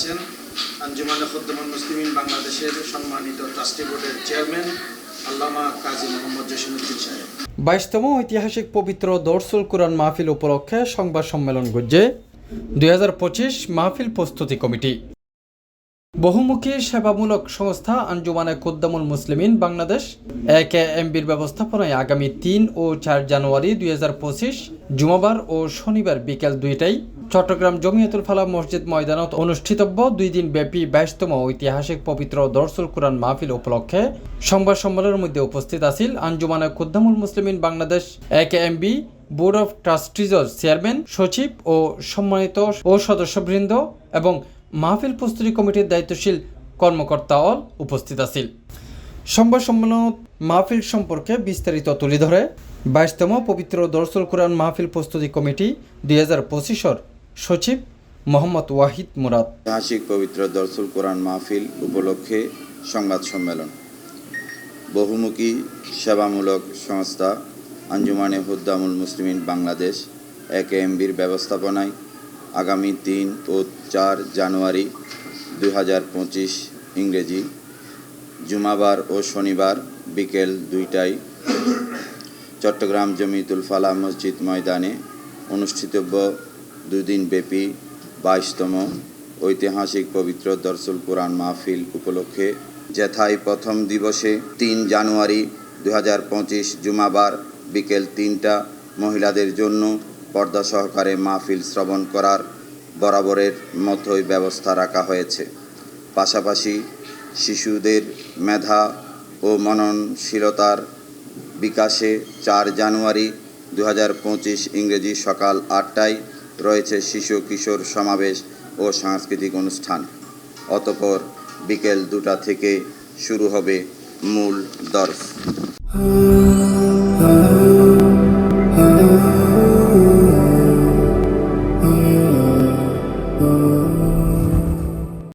আছেন আঞ্জুমানে খুদ্দামুল মুসলিমিন বাংলাদেশের সম্মানিত ট্রাস্টি বোর্ডের চেয়ারম্যান আল্লামা কাজী মোহাম্মদ জসিমউদ্দিন সাহেব। 22তম ঐতিহাসিক পবিত্র দরসুল কুরআন মাহফিল উপলক্ষে সংবাদ সম্মেলন করছে 2025 মাহফিল প্রস্তুতি কমিটি। বহুমুখী সেবামূলক সংস্থা আঞ্জুমানে খুদ্দামুল মুসলিমিন বাংলাদেশ AKMB'র ব্যবস্থাপনায় আগামী 3 ও 4 জানুয়ারি 2025 জুমাবার ও শনিবার বিকেল 2টায় চট্টগ্রাম জমিয়তুল ফালাহ মসজিদ ময়দানত অনুষ্ঠিতব্য 2 দিন ব্যাপী 22তম ঐতিহাসিক পবিত্র দরসুল কুরআন মাহফিল উপলক্ষে সংবাদ সম্মেলনের মধ্যে উপস্থিত আছিল Anjumane Khuddamul Muslimin Bangladesh AKMB board of ট্রাস্টিজের চেয়ারম্যান, সচিব ও সম্মানিত ও সদস্যবৃন্দ এবং মাহফিল প্রস্তুতি কমিটির দায়িত্বশীল কর্মকর্তাও উপস্থিত আছিল। সংবাদ সম্মেলনত মাহফিল সম্পর্কে বিস্তারিত তুলে ধরে 22তম পবিত্র দরসুল কুরআন মাহফিল প্রস্তুতি কমিটি 2025-এর সচিব মোহাম্মদ ওয়াহিদ মুরাদ। ঐতিহাসিক পবিত্র দরসুল কুরআন মাহফিল উপলক্ষে সংবাদ সম্মেলন। বহুমুখী সেবামূলক সংস্থা আঞ্জুমানে খুদ্দামুল মুসলিমিন বাংলাদেশ AKMB'র ব্যবস্থাপনায় আগামী 3 ও 4 জানুয়ারি 2025 ইংরেজি জুমাবার ও শনিবার বিকেল 2টায় চট্টগ্রাম জমিয়তুল ফালাহ মসজিদ ময়দানে অনুষ্ঠিতব্য 2 দিন ব্যাপী 22তম ঐতিহাসিক পবিত্র দরসুল কুরআন মাহফিল উপলক্ষে যেথায় প্রথম দিবসে 3 জানুয়ারি 2025 জুমাবার বিকেল 3টা মহিলাদের জন্য পর্দা সহকারে মাহফিল শ্রবণ করার বরাবরের মতোই ব্যবস্থা রাখা হয়েছে। পাশাপাশি শিশুদের মেধা ও মননশীলতার বিকাশে 4 জানুয়ারি 2025 ইংরেজি সকাল 8টায় রয়েছে শিশু কিশোর সমাবেশ ও সাংস্কৃতিক অনুষ্ঠান। অতঃপর বিকেল 2টা থেকে শুরু হবে মূল দরস।